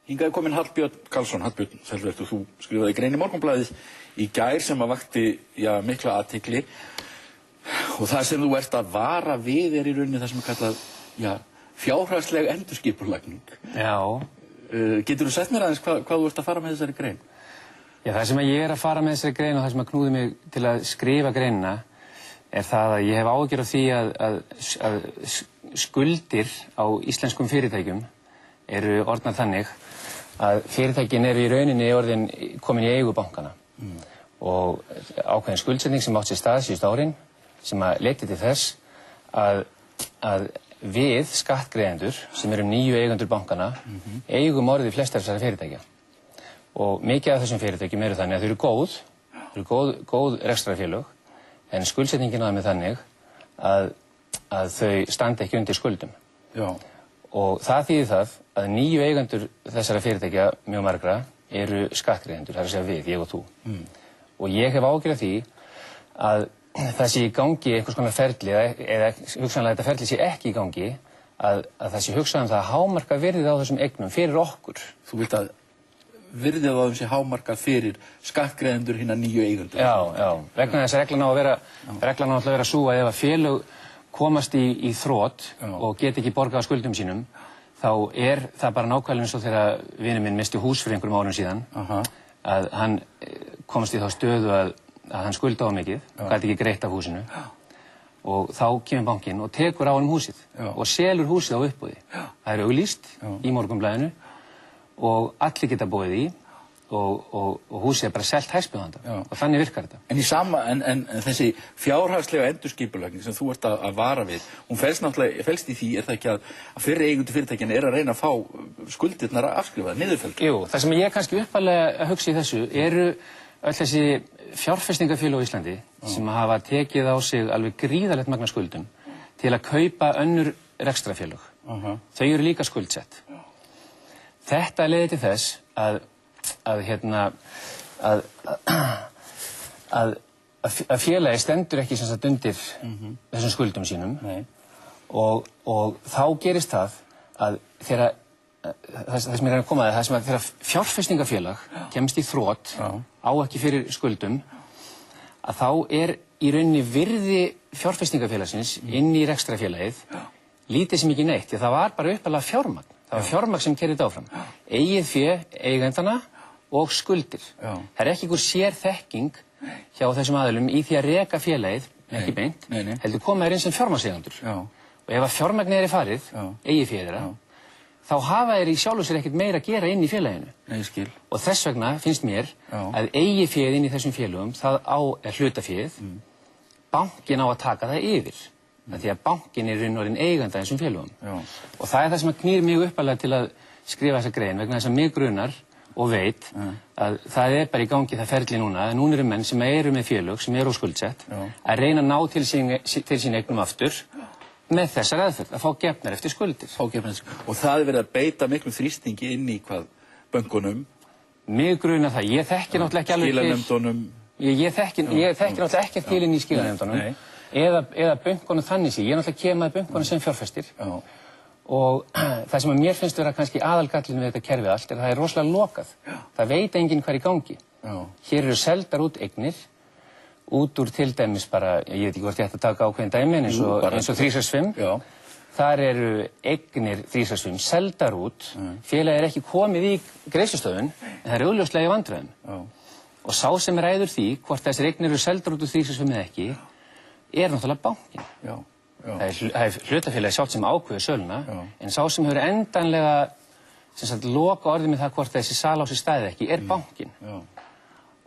Hingað kominn Hallbjörn Karlsson. Hallbjörn, sælvertu, þú skrifaði grein í Morgunblaðið í gær sem að vakti mikla athygli. Og það sem þú ert að vara við í rauninni það sem er kallað fjárhagsleg endurskipulagning. Já. Geturðu sagt mér aðeins hvað þú ert að fara með þessari grein? Já, það sem ég er að fara með þessari grein og það sem að knúði mig til að skrifa greinina er það að ég hef áhyggjur af því að skuldir á íslenskum fyrirtækjum eru orðnar þannig að fyrirtækin eru í rauninni komin í eigu bankana. Og ákveðin skuldsetning sem átt sér stað síðustu árin sem að leiddi til þess að við skattgreiðendur sem eru nýju eigendur bankana eigum orðið flestar þessara fyrirtækja. Og mikið af þessum fyrirtækjum eru þannig að þau eru góð rekstrarfélög en skuldsetningin á þeim er þannig að þau standa ekki undir skuldum. Já. Og það þýðir það að nýju eigendur þessara fyrirtækja mjög margra eru skattgreiðendur, það er að segja við, ég og þú. Og ég hef áhyggjur af því að það sé í gangi einhvers konar ferli eða hugsanlega þetta ferli sé ekki í gangi að það sé hugsað það að hámarka virðið á þessum eignum fyrir okkur. Þú vilt að virðið á þeim sé hámarkað fyrir skattgreiðendur hinna nýju eigendur. Já, vegna þess að reglan á að vera sú að ef að félög komast í þrot og get ekki borgað á skuldum sínum, þá er það bara nákvæmlega eins og þegar vinur minn missti hús fyrir einhverjum árum síðan, að hann komst í þá stöðu að hann skuldaði mikið, gæti ekki greitt af húsinu, og þá kemur bankinn og tekur á honum húsið og selur húsið á uppboði. Það er auglýst í Morgunblaðinu og allir geta boðið í og húsið er bara selt hæstbjóðanda og þannig virkar þetta. En þessi fjárhagslega endurskipulagning sem þú ert að vara við, hún felst í því, er það ekki að fyrri eigendur fyrirtækjanna er að reyna að fá skuldirnar afskrifaðar, niðurfelldar? Jú, það sem ég kannski uppalega að hugsa í þessu eru öll þessi fjárfestingafélög á Íslandi sem hafa tekið á sig alveg gríðarlegt magna skuldum til að kaupa önnur rekstrarfélög. Þau eru líka skuldsett. Þetta leiðir til þess að félagi stendur ekki sem sagt undir þessum skuldum sínum og þá gerist það að það sem ég reyna að koma að það sem að þegar fjárfestingafélag kemst í þrot á ekki fyrir skuldum að þá er í rauninni virði fjárfestingafélagsins inn í rekstrarfélagið lítið sem ekki neitt því það var bara uppalega fjármagn. Það var fjármagn sem kerði þetta áfram. Eigið fé eigendana og skuldir. Það er ekki einhver sérþekking hjá þessum aðilum í því að reka félagið, ekki beint, heldur koma þér inn sem fjármagnseigendur. Og ef að fjármagnið er farið, eigið fé þeirra, þá hafa þeir í sjálfu sér ekkert meira að gera inn í félaginu. Nei, ég skil. Og þess vegna finnst mér að eigið féð inn í þessum félögum, það er hlutaféð, bankinn á að taka það yfir. Því að bankinn er raun og orðinn eigandi þessum félögum. Og það er það sem að knýr mig uppalega til að skrifa þessa grein vegna þess að mig grunar og veit að það er bara í gangi það ferli núna að núna eru menn sem eru með félög sem eru óskuldsett að reyna að ná til sín eignum aftur með þessar aðferð, að fá gefnar eftir skuldir. Og það er verið að beita miklu þrýstingi inn í hvað bönkunum? Mig grunar það. Ég þekki náttúrulega ekki alveg til skilanefndunum? Ég þekki náttúrulega ekkert til inn í skilanefndunum eða bönkunum þannig sé. Ég er náttúrulega kemur að bönkunum sem fjárfestir. Og það sem að mér finnst vera kannski aðalgallin við þetta kerfið allt er að það er rosalega lokað. Það veit enginn hvað er í gangi. Hér eru seldar út eignir, út úr til dæmis bara, ég veit ekki hvort ég ætti að taka ákveðin dæmi eins og 365. Þar eru eignir 365 seldar út, félagið er ekki komið í greiðslustöðvun, en það er augljóslega í vandræðum. Og sá sem ræður því, hvort þessir eignir eru seldar út úr 365 eða ekki, er náttúrulega bankinn. Það er hlutafélagi sjálft sem ákveður söluna, en sá sem hefur endanlega loka orðið með það hvort þessi sala á sér stæði ekki, er bankinn.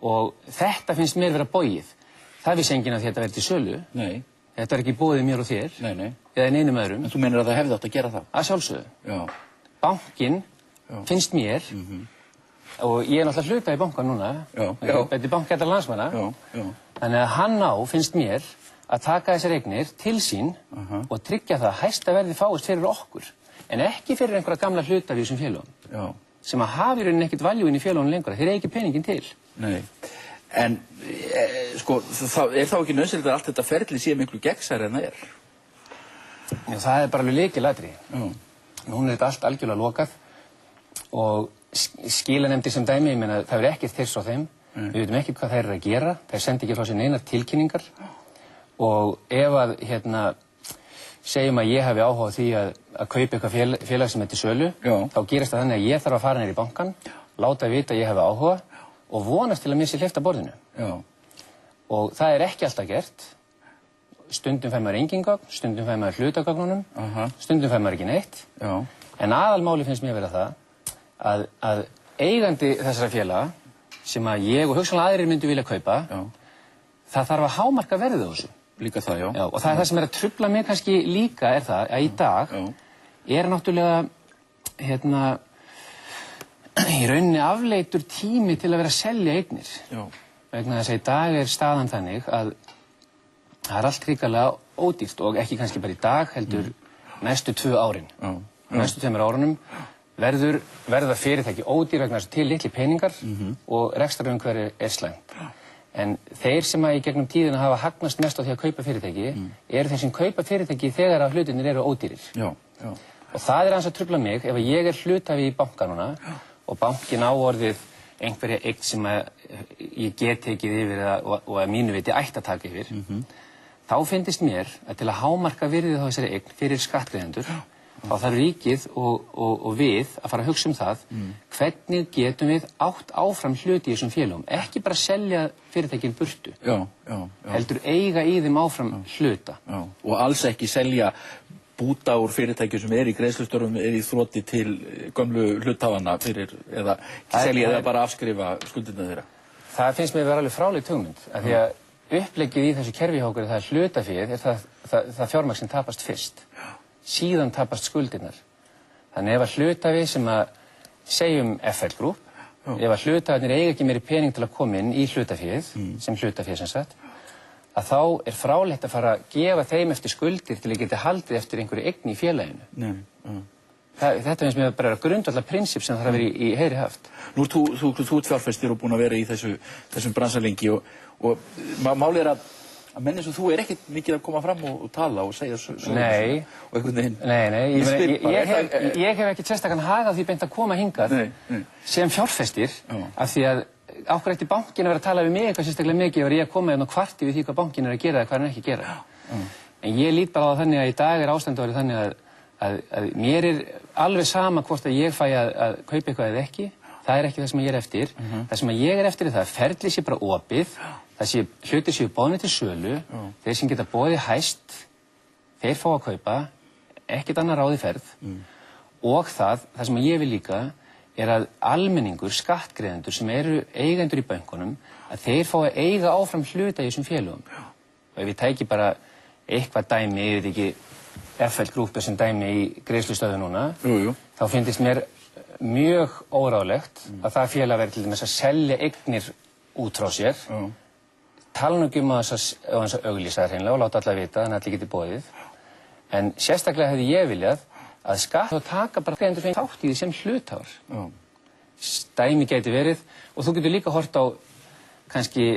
Og þetta finnst mér vera bogið. Það vissi enginn að þetta verði til sölu. Nei. Þetta er ekki boðið mér og þér. Nei. Eða neinum öðrum. En þú meinir að það hefði átt að gera það? Að sjálfsögðu. Bankinn finnst mér, og ég er náttúrulega hlutað í bankan núna, þetta er bankættar landsmanna, þannig að hann finnst mér, að taka þessar eignir til sín og tryggja það að hæsta verði fáist fyrir okkur, en ekki fyrir einhverja gamla hluta við þessum félögum, sem að hafi í rauninni ekkert valjú inn í félögunum lengur, þeir eigi peningin til. Nei, en sko, er þá ekki nauðsynlegt að allt þetta ferli sé miklu gegnsærri en það er? Já, það er bara alveg lykilatriði. Nú er þetta allt algjörlega lokað og skilanefndir sem dæmi, ég meina það er ekkert þess á þeim, við veitum ekkert hvað þær eru að gera, þær sendi ekki frá sér neinar tilkynningar og ef að segjum að ég hafi áhuga á því að kaupa eitthvað félag sem heitir sölu, þá gerist það þannig að ég þarf að fara niður í bankann, láta vita að ég hafi áhuga og vonast til að mér sé hleypt af borðinu. Og það er ekki alltaf gert. Stundum fær maður engin gögn, stundum fær maður hluta af gögnunum, stundum fær maður ekki neitt. En aðalmáli finnst mér vera það að eigandi þessara félaga, sem að ég og hugsanlega aðrir myndu vilja kaupa, það þarf að hámarka verðið á þessu. Líka það, já. Og það sem er að trufla mig kannski líka er það að í dag er náttúrulega, í rauninni afleitur tími til að vera að selja eignir. Vegna þess að í dag er staðan þannig að það er allt hrikalega ódýrt og ekki kannski bara í dag, heldur næstu 2 árin. Næstu 2 árunum verða fyrirtæki ódýr vegna þess að til litli peningar og rekstrarumhverfi er slæmt. En þeir sem að í gegnum tíðina hafa hagnast mest á því að kaupa fyrirtæki eru þeir sem kaupa fyrirtæki þegar að hlutirnir eru ódýrir. Og það er aðeins að trufla mig ef ég er hluthafi í bankanuna og bankin á orðið einhverja eign sem ég get tekið yfir og að mínu viti ætti að taka yfir, þá finnst mér að til að hámarka virðið á þessari eign fyrir skattgreiðendur, þá þarf ríkið og við að fara að hugsa það hvernig getum við átt áfram hluti í þessum félögum, ekki bara selja fyrirtækin burtu, heldur eiga í þeim áfram hluta. Og alls ekki selja búta úr fyrirtækjum sem í greiðslustörfum í þroti til gömlu hluthafanna fyrir, eða selja eða bara afskrifa skuldina þeirra. Það finnst mér vera alveg fráleit hugmynd, af því að uppleggið í þessu kerfi hjá okkur er það að hlutaféð er það fjármagn sem tapast fyrst. Síðan tapast skuldirnar. Þannig ef að hlutafi sem að segjum FL Group, ef að hlutafarnir eiga ekki meiri pening til að koma inn í hlutaféð, sem hlutaféð sem sagt, að þá er frálegt að fara að gefa þeim eftir skuldir til að geta haldið eftir einhverju eign í félaginu. Þetta finnst mér bara grundvallar prinsip sem þarf að vera í heyri haft. Nú þú ert fjárfestir og búin að vera í þessum bransa lengi og málið er að menn eins og þú ekkert mikið að koma fram og tala og segja Nei, og einhvern veginn. Nei, ég hef ekki sérstakann hag á því beint að koma hingað sem fjárfestir, af því að ákveð ætti bankinn að vera að tala við mig eitthvað sérstaklega mikið ef ég að koma og kvarti við því hvað bankinn er að gera eða hvað hann er ekki að gera. En ég lít bara á það þannig að í dag er ástandið orðið þannig að mér er alveg sama hvort að ég fæ að kaupa eitthvað eða ekki. Það er ekki það sem ég er eftir. Það sem ég er eftir er það að ferlið sé bara opið, hlutir séu boðnir til sölu, þeir sem geta boðið hæst, þeir fá að kaupa, ekkert annað ráð í ferð. Og það sem ég vil líka er að almenningur, skattgreiðendur sem eru eigendur í bönkunum, að þeir fá að eiga áfram hluta í þessum félögum. Og ef ég tæki bara eitthvað dæmi, ég veit ekki, FL Group sem dæmi í greiðslustöðu núna, þá finnst mér mjög óráðlegt að það félag verði til dæmis að selja eignir út frá sér, tala nú ekki um að auglýsa það hreinlega og láta alla vita þannig að allir geti boðið. En sérstaklega hefði ég viljað að skatt og taka bara greiðendur fengi þátt í því sem hluthafar. Dæmi gæti verið, og þú getur líka hort á kannski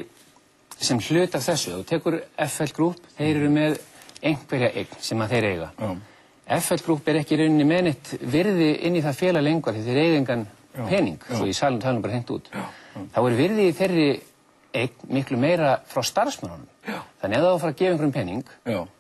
sem hlut af þessu. Þú tekur FL Group, þeir eru með einhverja eign sem að þeir eiga. FL Group er ekki í rauninni með neitt virði inn í það félag lengur því þeir eiga engan pening, svo í talum bara hengt út. Þá er virði í þeirri eign miklu meira frá starfsmönnunum. Þannig að það á að fara að gefa einhverjum pening,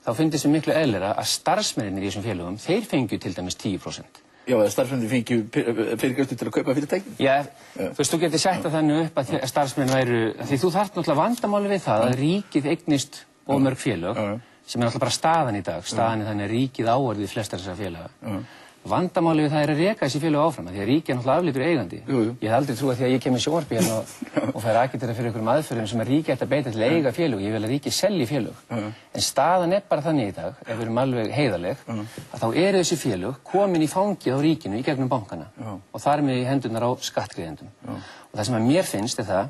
þá finnst þess miklu eðlera að starfsmennir í þessum félögum, þeir fengju til dæmis 10%. Já, eða starfsmennir fengju fyrirgreiðslu til að kaupa fyrirtæki? Já, þú veist, þú getur sett það þannig upp að starfsmenn væru, því þú þarft náttúrulega vandamáli við það að ríkið eignist of mörg félög, sem er náttúrulega bara staðan í dag. Staðan er þannig að ríkið áorðið flestar þessara félaga. Vandamáli við það er að reka þessi félög áfram, því að ríkið er náttúrulega afleitur eigandi. Ég hef aldrei trúið því að ég kem í sjónvarpið hérna og fær agitera fyrir einhverjum aðferðum sem að ríkið ætti að beita til að eiga félög. Ég vil að ríkið selji félög. En staðan er bara þannig í dag, ef við erum alveg heiðarleg, að þá eru þessi félög komin í fangið á ríkinu í gegnum bankana og þar með í hendurnar á skattgreiðendum. Og það sem að mér finnst er það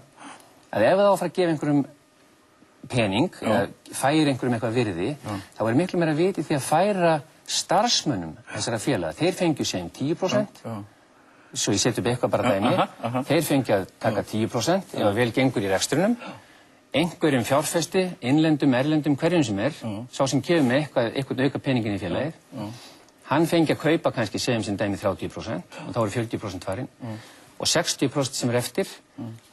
að ef það á að fara að gefa einhverjum pening eða færa einhverjum eitthvað virði, þá er miklu meira viti því að færa starfsmönnum þessara félaga. Þeir fengju segjum 10%, svo ég seti upp eitthvað bara dæmi, þeir fengju að taka 10% ef að vel gengur í rekstrinum, einhverjum fjárfesti, innlendum, erlendum, hverjum sem er, sá sem kemur með eitthvað auka peningin í félagið, hann fengi að kaupa kannski segjum sem dæmi 30% og þá eru 40% farin og 60% sem eftir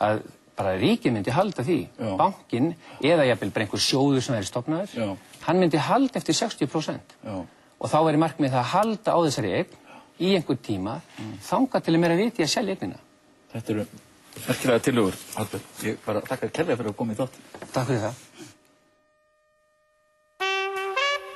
að bara ríkið myndi halda því. Bankinn eða jafnvel bara einhver sjóður sem stofnaður, hann myndi halda eftir 60%. Og þá væri markmið það að halda á þessari eign í einhver tíma, þangað til meira viti að selja eignina. Þetta eru merkilega tillögur, Hallbjörn. Ég bara þakka þér kærlega fyrir að koma í þátt. Takk fyrir það.